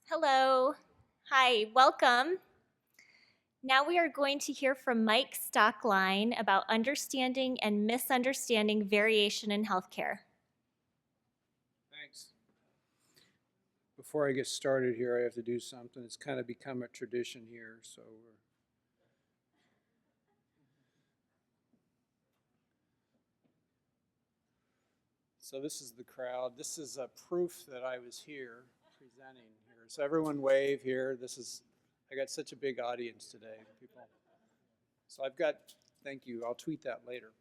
Hello. Hi, welcome. Now we are going to hear from Mike Stoecklein about understanding and misunderstanding variation in healthcare. Thanks. Before I get started here, I have to do something. It's kind of become a tradition here, so this is the crowd. This is a proof that I was here presenting here. So everyone wave here. I got such a big audience today, people. So thank you. I'll tweet that later.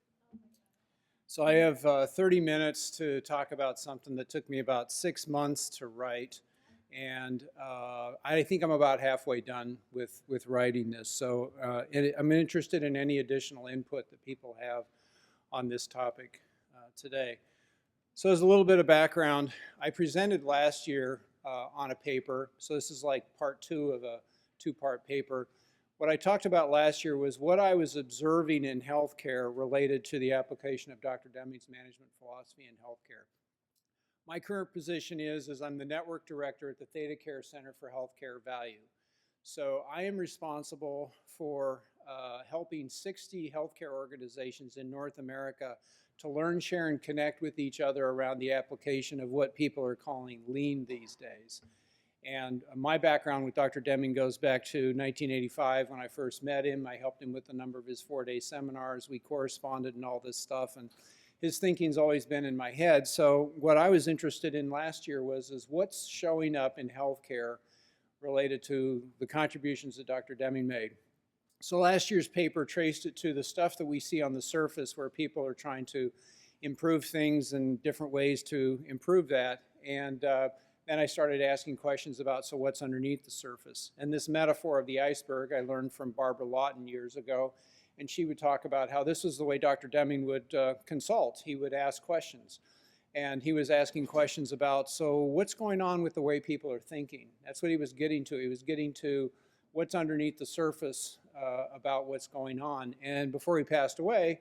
So I have 30 minutes to talk about something that took me about 6 months to write. And I think I'm about halfway done with writing this. So I'm interested in any additional input that people have on this topic today. So as a little bit of background, I presented last year on a paper. So this is like part 2 of a 2-part paper. What I talked about last year was what I was observing in healthcare related to the application of Dr. Deming's management philosophy in healthcare. My current position is I'm the network director at the Theta Care Center for Healthcare Value. So I am responsible for helping 60 healthcare organizations in North America to learn, share, and connect with each other around the application of what people are calling lean these days. And my background with Dr. Deming goes back to 1985 when I first met him. I helped him with a number of his 4-day seminars. We corresponded and all this stuff. And his thinking's always been in my head. So what I was interested in last year is what's showing up in healthcare related to the contributions that Dr. Deming made. So last year's paper traced it to the stuff that we see on the surface where people are trying to improve things in different ways to improve that. And then I started asking questions about, so what's underneath the surface? And this metaphor of the iceberg I learned from Barbara Lawton years ago. And she would talk about how this was the way Dr. Deming would consult. He would ask questions. And he was asking questions about, so what's going on with the way people are thinking? That's what he was getting to. He was getting to what's underneath the surface about what's going on. And before he passed away,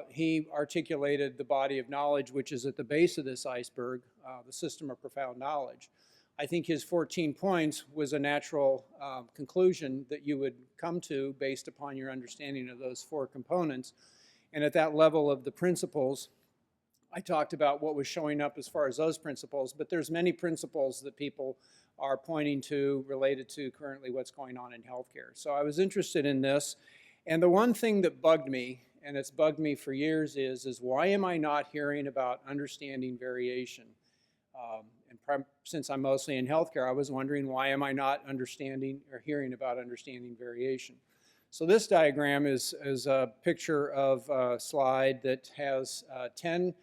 he articulated the body of knowledge, which is at the base of this iceberg, the system of profound knowledge. I think his 14 points was a natural conclusion that you would come to based upon your understanding of those 4 components. And at that level of the principles, I talked about what was showing up as far as those principles, but there's many principles that people are pointing to related to currently what's going on in healthcare. So I was interested in this. And the one thing that bugged me, and it's bugged me for years, is why am I not hearing about understanding variation? Since I'm mostly in healthcare, I was wondering why am I not understanding or hearing about understanding variation? So this diagram is a picture of a slide that has 10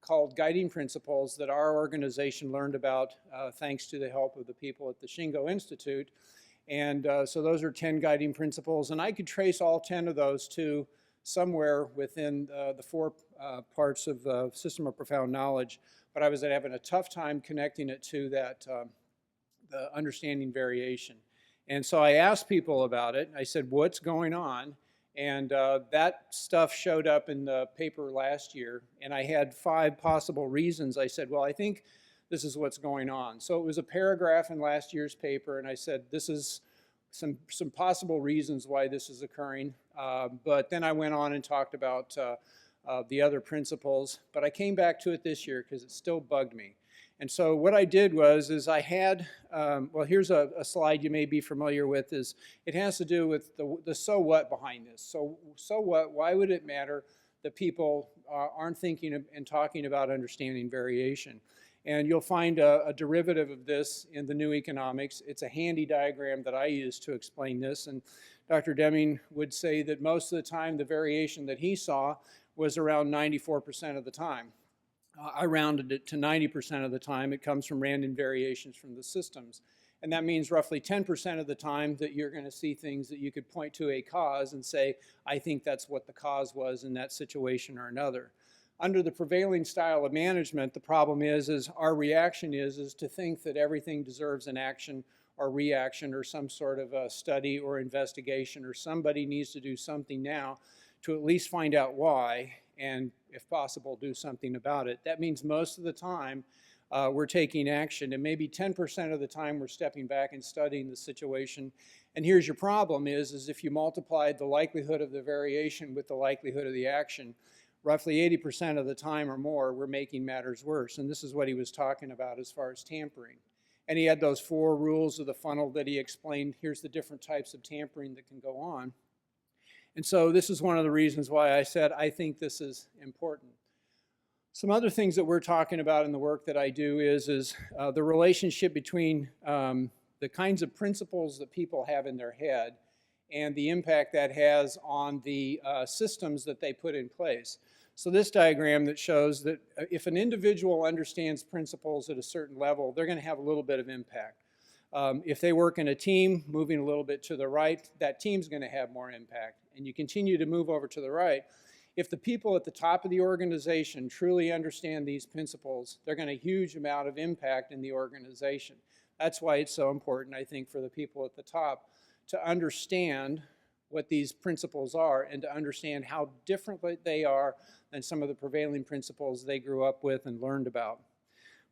called guiding principles that our organization learned about thanks to the help of the people at the Shingo Institute. And so those are 10 guiding principles, and I could trace all 10 of those to somewhere within the 4 parts of the system of profound knowledge, but I was having a tough time connecting it to that, the understanding variation. And so I asked people about it. I said, what's going on? And that stuff showed up in the paper last year, and I had 5 possible reasons. I said, well, I think this is what's going on. So it was a paragraph in last year's paper, and I said, this is some possible reasons why this is occurring. But then I went on and talked about the other principles, but I came back to it this year because it still bugged me. And so what I did was I had, well, here's a slide you may be familiar with. It has to do with the so what behind this. So what, why would it matter that people aren't thinking and talking about understanding variation? And you'll find a derivative of this in the New Economics. It's a handy diagram that I use to explain this. And Dr. Deming would say that most of the time the variation that he saw was around 94% of the time. I rounded it to 90% of the time. It comes from random variations from the systems. And that means roughly 10% of the time that you're going to see things that you could point to a cause and say, I think that's what the cause was in that situation or another. Under the prevailing style of management, the problem is our reaction is to think that everything deserves an action or reaction or some sort of a study or investigation, or somebody needs to do something now to at least find out why and, if possible, do something about it. That means most of the time we're taking action, and maybe 10% of the time we're stepping back and studying the situation. And here's your problem is if you multiplied the likelihood of the variation with the likelihood of the action, roughly 80% of the time or more, we're making matters worse. And this is what he was talking about as far as tampering. And he had those 4 rules of the funnel that he explained. Here's the different types of tampering that can go on. And so this is one of the reasons why I said I think this is important. Some other things that we're talking about in the work that I do is the relationship between the kinds of principles that people have in their head and the impact that has on the systems that they put in place. So this diagram that shows that if an individual understands principles at a certain level, they're going to have a little bit of impact. If they work in a team, moving a little bit to the right, that team's going to have more impact. And you continue to move over to the right. If the people at the top of the organization truly understand these principles, they're going to have a huge amount of impact in the organization. That's why it's so important, I think, for the people at the top to understand what these principles are and to understand how different they are than some of the prevailing principles they grew up with and learned about.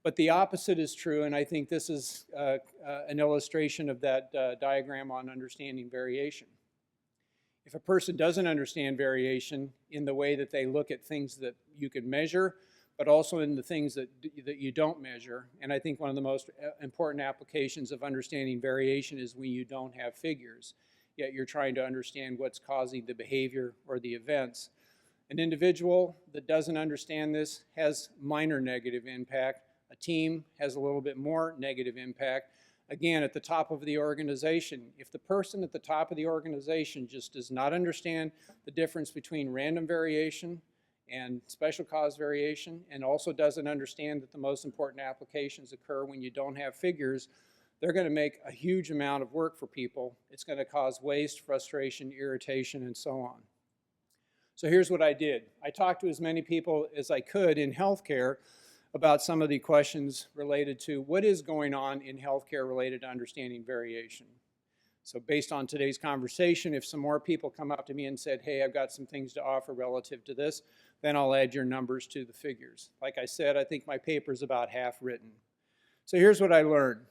But the opposite is true, and I think this is an illustration of that diagram on understanding variation. If a person doesn't understand variation in the way that they look at things that you can measure, but also in the things that you don't measure, and I think one of the most important applications of understanding variation is when you don't have figures, yet you're trying to understand what's causing the behavior or the events. An individual that doesn't understand this has minor negative impact. A team has a little bit more negative impact. Again, at the top of the organization, if the person at the top of the organization just does not understand the difference between random variation and special cause variation, and also doesn't understand that the most important applications occur when you don't have figures, they're going to make a huge amount of work for people. It's going to cause waste, frustration, irritation, and so on. So here's what I did. I talked to as many people as I could in healthcare about some of the questions related to what is going on in healthcare related to understanding variation. So based on today's conversation, if some more people come up to me and said, hey, I've got some things to offer relative to this, then I'll add your numbers to the figures. Like I said, I think my paper's about half written. So here's what I learned.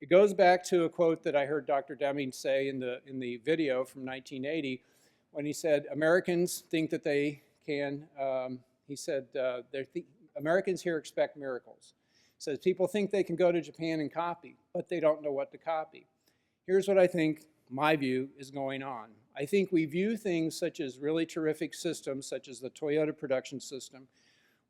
It goes back to a quote that I heard Dr. Deming say in the video from 1980 when he said, Americans think that they can, Americans here expect miracles. He says people think they can go to Japan and copy, but they don't know what to copy. Here's what I think my view is going on. I think we view things such as really terrific systems, such as the Toyota production system.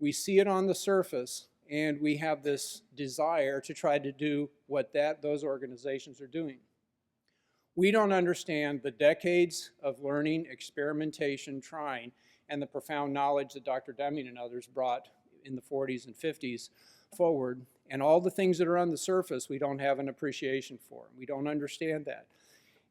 We see it on the surface, and we have this desire to try to do what those organizations are doing. We don't understand the decades of learning, experimentation, trying, and the profound knowledge that Dr. Deming and others brought in the 40s and 50s forward, and all the things that are on the surface we don't have an appreciation for. We don't understand that.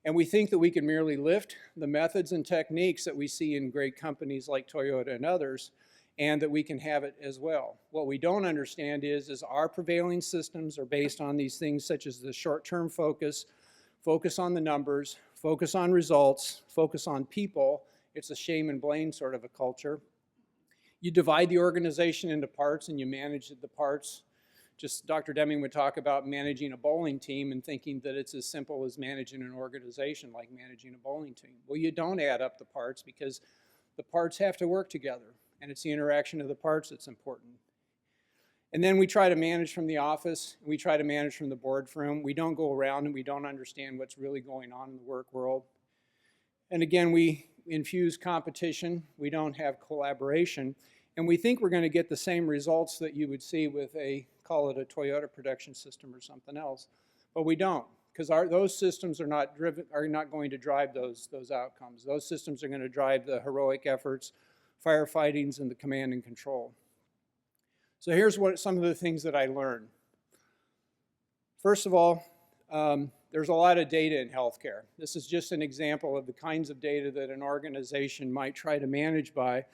And we think that we can merely lift the methods and techniques that we see in great companies like Toyota and others, and that we can have it as well. What we don't understand is our prevailing systems are based on these things such as the short-term focus on the numbers, focus on results, focus on people. It's a shame and blame sort of a culture. You divide the organization into parts and you manage the parts. Just Dr. Deming would talk about managing a bowling team and thinking that it's as simple as managing an organization like managing a bowling team. Well, you don't add up the parts because the parts have to work together, and it's the interaction of the parts that's important. And then we try to manage from the office, we try to manage from the boardroom. We don't go around and we don't understand what's really going on in the work world. And again, we infuse competition, we don't have collaboration, and we think we're going to get the same results that you would see with call it a Toyota production system or something else, but we don't, because those systems are not going to drive those outcomes. Those systems are going to drive the heroic efforts, firefightings, and the command and control. So here's some of the things that I learned. First of all, there's a lot of data in healthcare. This is just an example of the kinds of data that an organization might try to manage by.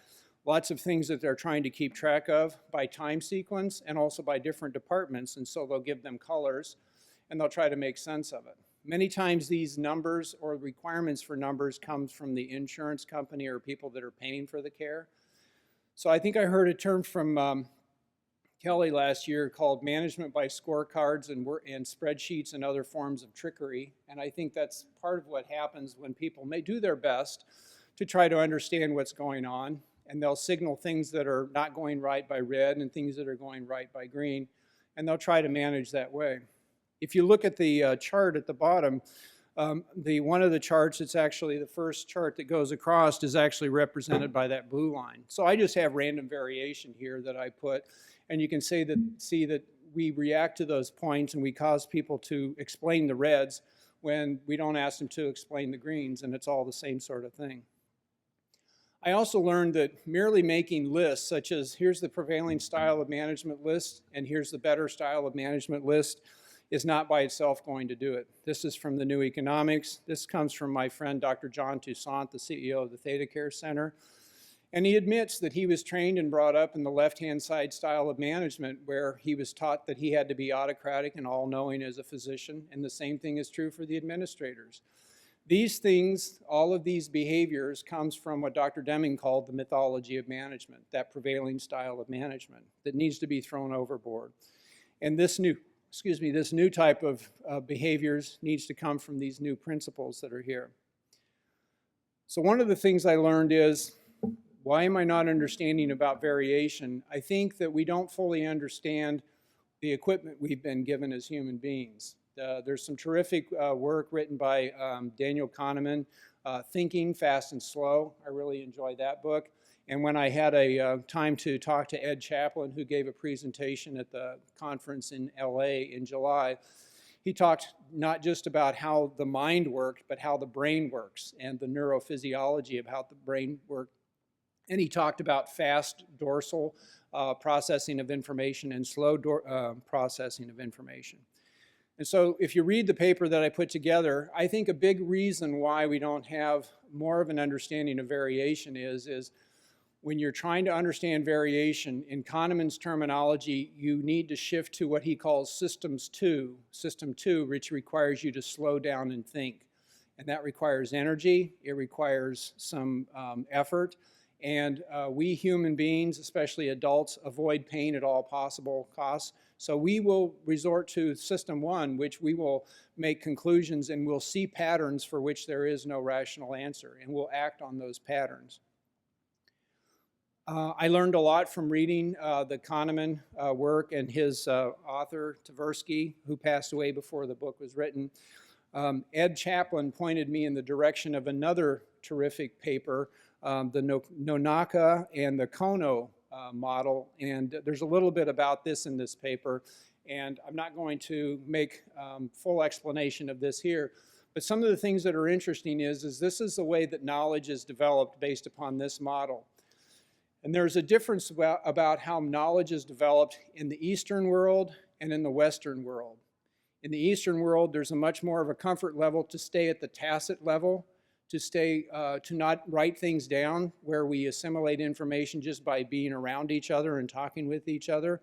Lots of things that they're trying to keep track of by time sequence and also by different departments, and so they'll give them colors and they'll try to make sense of it. Many times these numbers or requirements for numbers comes from the insurance company or people that are paying for the care. So I think I heard a term from Kelly last year called management by scorecards and spreadsheets and other forms of trickery. And I think that's part of what happens when people may do their best to try to understand what's going on. And they'll signal things that are not going right by red and things that are going right by green. And they'll try to manage that way. If you look at the chart at the bottom, one of the charts, it's actually the first chart that goes across, is actually represented by that blue line. So I just have random variation here that I put. And you can see that we react to those points and we cause people to explain the reds when we don't ask them to explain the greens, and it's all the same sort of thing. I also learned that merely making lists, such as here's the prevailing style of management list and here's the better style of management list, is not by itself going to do it. This is from the New Economics. This comes from my friend Dr. John Toussaint, the CEO of the Theta Care Center. And he admits that he was trained and brought up in the left-hand side style of management, where he was taught that he had to be autocratic and all-knowing as a physician, and the same thing is true for the administrators. These things, all of these behaviors, comes from what Dr. Deming called the mythology of management, that prevailing style of management that needs to be thrown overboard. And this new type of behaviors needs to come from these new principles that are here. So one of the things I learned is, why am I not understanding about variation? I think that we don't fully understand the equipment we've been given as human beings. There's some terrific work written by Daniel Kahneman, Thinking Fast and Slow. I really enjoyed that book. And when I had a time to talk to Ed Chaplin, who gave a presentation at the conference in LA in July, he talked not just about how the mind worked, but how the brain works and the neurophysiology of how the brain works. And he talked about fast dorsal processing of information and slow processing of information. And so if you read the paper that I put together, I think a big reason why we don't have more of an understanding of variation is when you're trying to understand variation, in Kahneman's terminology, you need to shift to what he calls System 2, which requires you to slow down and think. And that requires energy, it requires some effort. And we human beings, especially adults, avoid pain at all possible costs. So we will resort to System 1, which we will make conclusions and we'll see patterns for which there is no rational answer, and we'll act on those patterns. I learned a lot from reading the Kahneman work and his author, Tversky, who passed away before the book was written. Ed Chaplin pointed me in the direction of another terrific paper, the Nonaka and the Kono model, and there's a little bit about this in this paper, and I'm not going to make full explanation of this here, but some of the things that are interesting is this is the way that knowledge is developed based upon this model. And there's a difference about how knowledge is developed in the Eastern world and in the Western world. In the Eastern world, there's a much more of a comfort level to stay at the tacit level, to not write things down, where we assimilate information just by being around each other and talking with each other.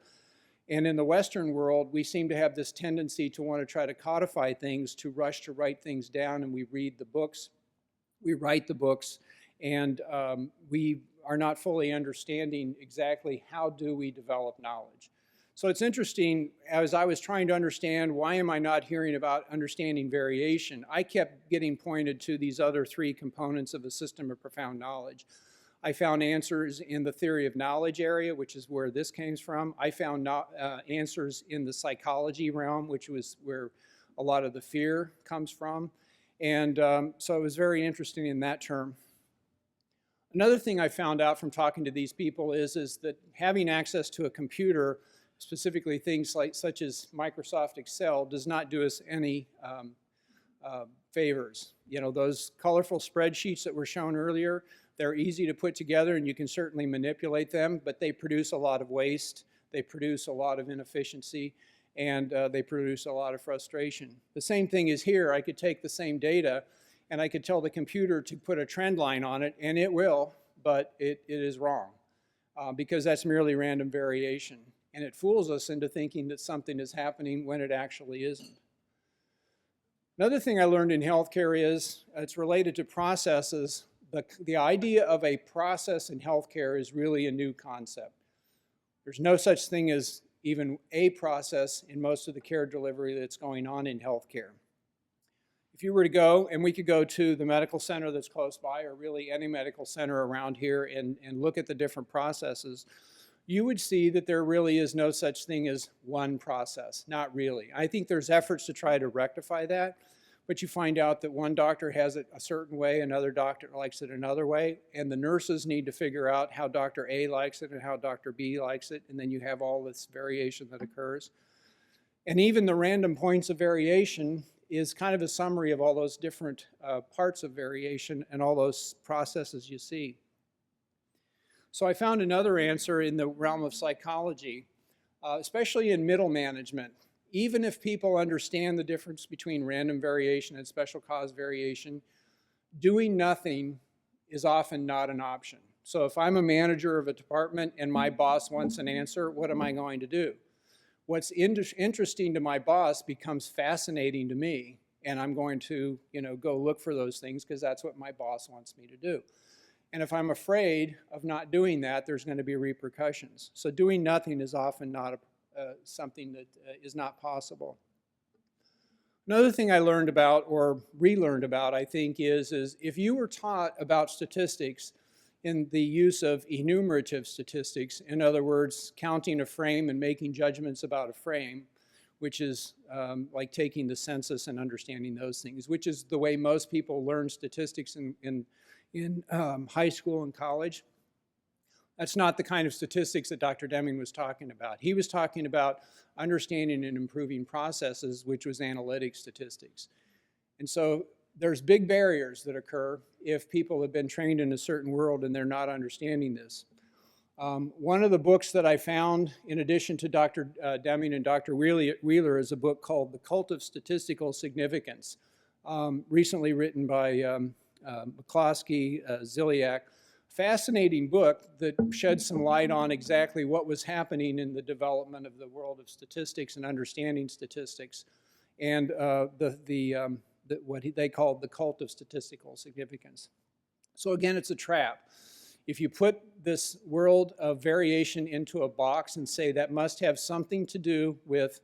And in the Western world, we seem to have this tendency to want to try to codify things, to rush to write things down, and we read the books, we write the books, and we are not fully understanding exactly how do we develop knowledge. So it's interesting, as I was trying to understand why am I not hearing about understanding variation, I kept getting pointed to these other three components of a system of profound knowledge. I found answers in the theory of knowledge area, which is where this came from. I found answers in the psychology realm, which was where a lot of the fear comes from. And so it was very interesting in that term. Another thing I found out from talking to these people is that having access to a computer, specifically things such as Microsoft Excel, does not do us any favors. You know, those colorful spreadsheets that were shown earlier, they're easy to put together and you can certainly manipulate them, but they produce a lot of waste, they produce a lot of inefficiency, and they produce a lot of frustration. The same thing is here. I could take the same data and I could tell the computer to put a trend line on it, and it will, but it is wrong because that's merely random variation. And it fools us into thinking that something is happening when it actually isn't. Another thing I learned in healthcare is it's related to processes. The idea of a process in healthcare is really a new concept. There's no such thing as even a process in most of the care delivery that's going on in healthcare. If you were to go, and we could go to the medical center that's close by, or really any medical center around here, and look at the different processes, you would see that there really is no such thing as one process. Not really. I think there's efforts to try to rectify that, but you find out that one doctor has it a certain way, another doctor likes it another way, and the nurses need to figure out how Dr. A likes it and how Dr. B likes it, and then you have all this variation that occurs. And even the random points of variation is kind of a summary of all those different parts of variation and all those processes you see. So I found another answer in the realm of psychology, especially in middle management. Even if people understand the difference between random variation and special cause variation, doing nothing is often not an option. So if I'm a manager of a department and my boss wants an answer, what am I going to do? What's interesting to my boss becomes fascinating to me, and I'm going to, go look for those things because that's what my boss wants me to do. And if I'm afraid of not doing that, there's going to be repercussions. So doing nothing is often not something that is not possible. Another thing I learned about, or relearned about, I think, is if you were taught about statistics in the use of enumerative statistics, in other words, counting a frame and making judgments about a frame, which is like taking the census and understanding those things, which is the way most people learn statistics in high school and college. That's not the kind of statistics that Dr. Deming was talking about. He was talking about understanding and improving processes, which was analytic statistics. And so there's big barriers that occur if people have been trained in a certain world and they're not understanding this. One of the books that I found, in addition to Dr. Deming and Dr. Wheeler, is a book called The Cult of Statistical Significance, recently written by McCloskey, Ziliak. Fascinating book that shed some light on exactly what was happening in the development of the world of statistics and understanding statistics, and what they called the cult of statistical significance. So again, it's a trap. If you put this world of variation into a box and say that must have something to do with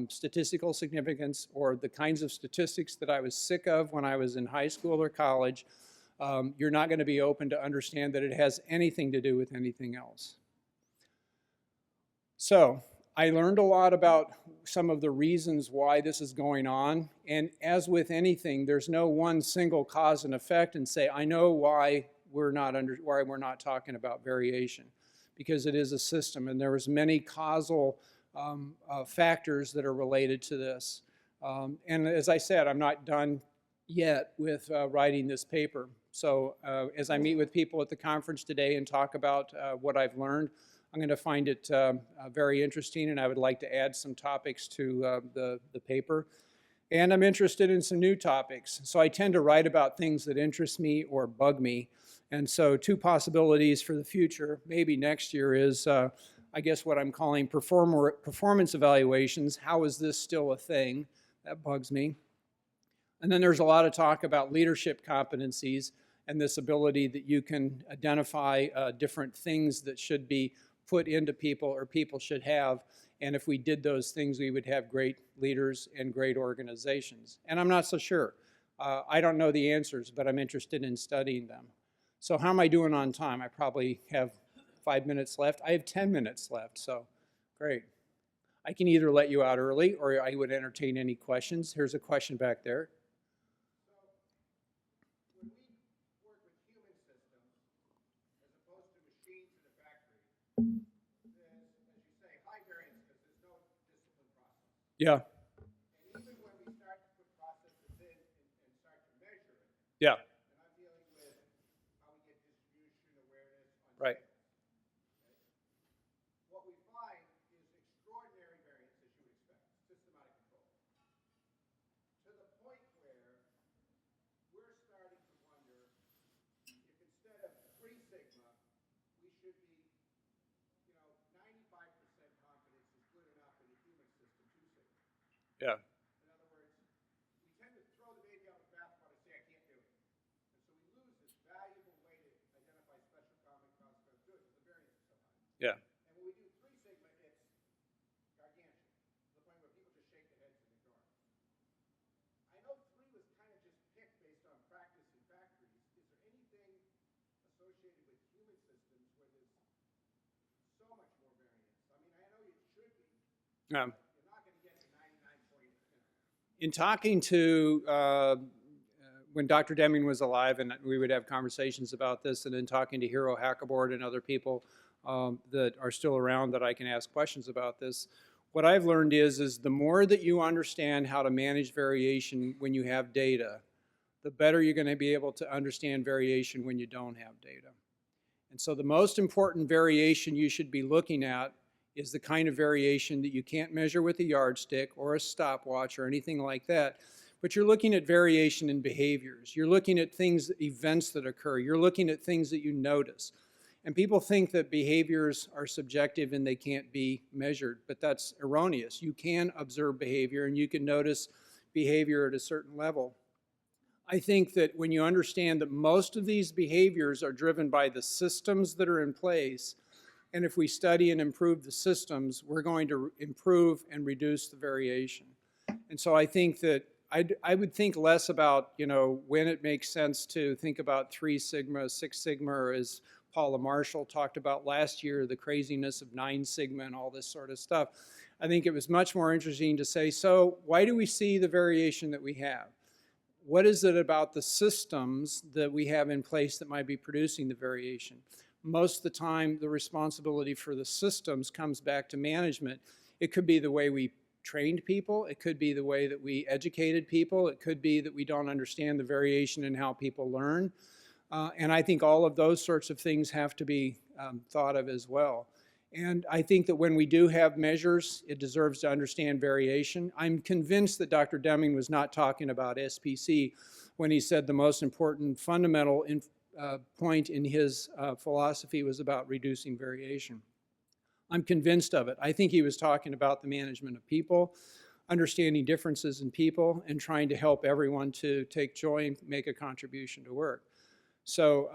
statistical significance or the kinds of statistics that I was sick of when I was in high school or college, you're not going to be open to understand that it has anything to do with anything else. So I learned a lot about some of the reasons why this is going on, and as with anything, there's no one single cause and effect and say, I know why we're not talking about variation, because it is a system, and there was many causal factors that are related to this. And as I said, I'm not done yet with writing this paper. So as I meet with people at the conference today and talk about what I've learned, I'm going to find it very interesting, and I would like to add some topics to the paper. And I'm interested in some new topics. So I tend to write about things that interest me or bug me. And so two possibilities for the future, maybe next year, is I guess what I'm calling performance evaluations. How is this still a thing? That bugs me. And then there's a lot of talk about leadership competencies and this ability that you can identify different things that should be put into people or people should have. And if we did those things, we would have great leaders and great organizations. And I'm not so sure. I don't know the answers, but I'm interested in studying them. So how am I doing on time? I probably have 5 minutes left. I have 10 minutes left, so great. I can either let you out early or I would entertain any questions. Here's a question back there. Yeah. And even when we start to put processes in and start to measure it. Yeah. And I'm dealing with how we get distribution, awareness, right. Okay. What we find is extraordinary variance, as you would expect, systematic control. To the point where we're starting to wonder if instead of 3 sigma, we should be, 95% confidence is good enough in the human system, 2 sigma. Yeah. In other words, we tend to throw the baby out with the bathwater and say, I can't do it. And so we lose this valuable way to identify special common consequence good because the variance is so high. Yeah. And when we do 3 sigma, it's associated with human systems where there's so much more variance? I mean, I know it should be, Um, but you're not going to get to 99 point. in talking to when Dr. Deming was alive, and we would have conversations about this, and in talking to Hero Hackabord and other people that are still around that I can ask questions about this, what I've learned is the more that you understand how to manage variation when you have data, the better you're going to be able to understand variation when you don't have data. And so the most important variation you should be looking at is the kind of variation that you can't measure with a yardstick or a stopwatch or anything like that. But you're looking at variation in behaviors. You're looking at things, events that occur. You're looking at things that you notice. And people think that behaviors are subjective and they can't be measured, but that's erroneous. You can observe behavior and you can notice behavior at a certain level. I think that when you understand that most of these behaviors are driven by the systems that are in place, and if we study and improve the systems, we're going to improve and reduce the variation. And so I think that I would think less about, when it makes sense to think about 3 sigma, 6 sigma, or as Paula Marshall talked about last year, the craziness of 9 sigma and all this sort of stuff. I think it was much more interesting to say, so why do we see the variation that we have? What is it about the systems that we have in place that might be producing the variation? Most of the time, the responsibility for the systems comes back to management. It could be the way we trained people. It could be the way that we educated people. It could be that we don't understand the variation in how people learn. And I think all of those sorts of things have to be thought of as well. And I think that when we do have measures, it deserves to understand variation. I'm convinced that Dr. Deming was not talking about SPC when he said the most important fundamental point in his philosophy was about reducing variation. I'm convinced of it. I think he was talking about the management of people, understanding differences in people, and trying to help everyone to take joy and make a contribution to work. So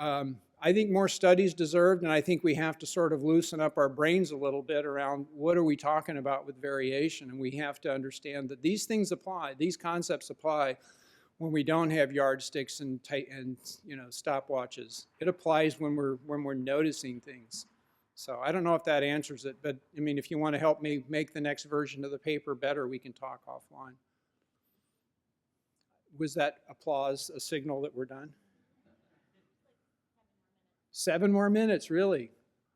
I think more studies deserved, and I think we have to sort of loosen up our brains a little bit around what are we talking about with variation, and we have to understand that these things apply, these concepts apply when we don't have yardsticks and stopwatches. It applies when we're noticing things. So I don't know if that answers it, but I mean, if you want to help me make the next version of the paper better, we can talk offline. Was that applause a signal that we're done? 7 more minutes, really?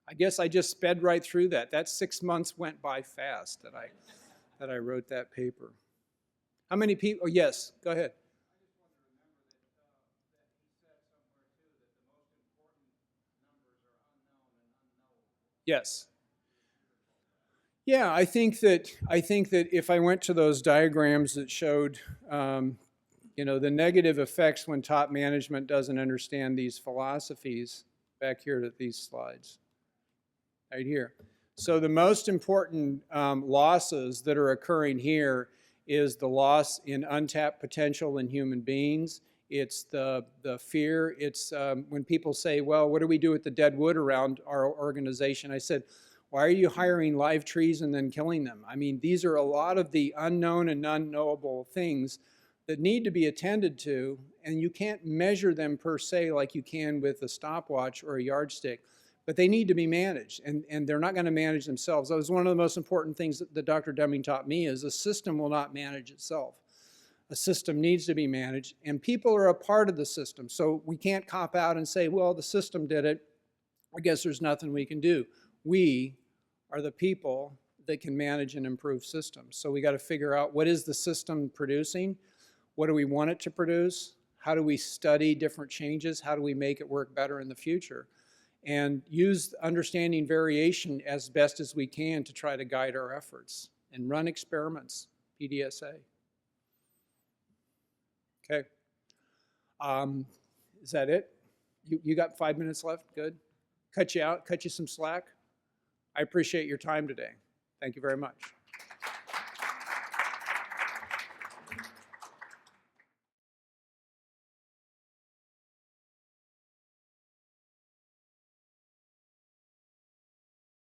I guess I just sped right through that. That 6 months went by fast that I wrote that paper. How many people? Oh, yes, go ahead. Yes. Yeah, I think that if I went to those diagrams that showed, the negative effects when top management doesn't understand these philosophies, back here to these slides, right here. So the most important losses that are occurring here is the loss in untapped potential in human beings. It's the fear. It's when people say, well, what do we do with the dead wood around our organization? I said, why are you hiring live trees and then killing them? I mean, these are a lot of the unknown and unknowable things that need to be attended to, and you can't measure them per se like you can with a stopwatch or a yardstick, but they need to be managed, and they're not going to manage themselves. That was one of the most important things that Dr. Deming taught me, is a system will not manage itself. A system needs to be managed, and people are a part of the system, so we can't cop out and say, well, the system did it, I guess there's nothing we can do. We are the people that can manage and improve systems. So we got to figure out, what is the system producing? What do we want it to produce? How do we study different changes? How do we make it work better in the future? And use understanding variation as best as we can to try to guide our efforts and run experiments, PDSA. Okay. Is that it? You got 5 minutes left? Good. Cut you out, cut you some slack. I appreciate your time today. Thank you very much.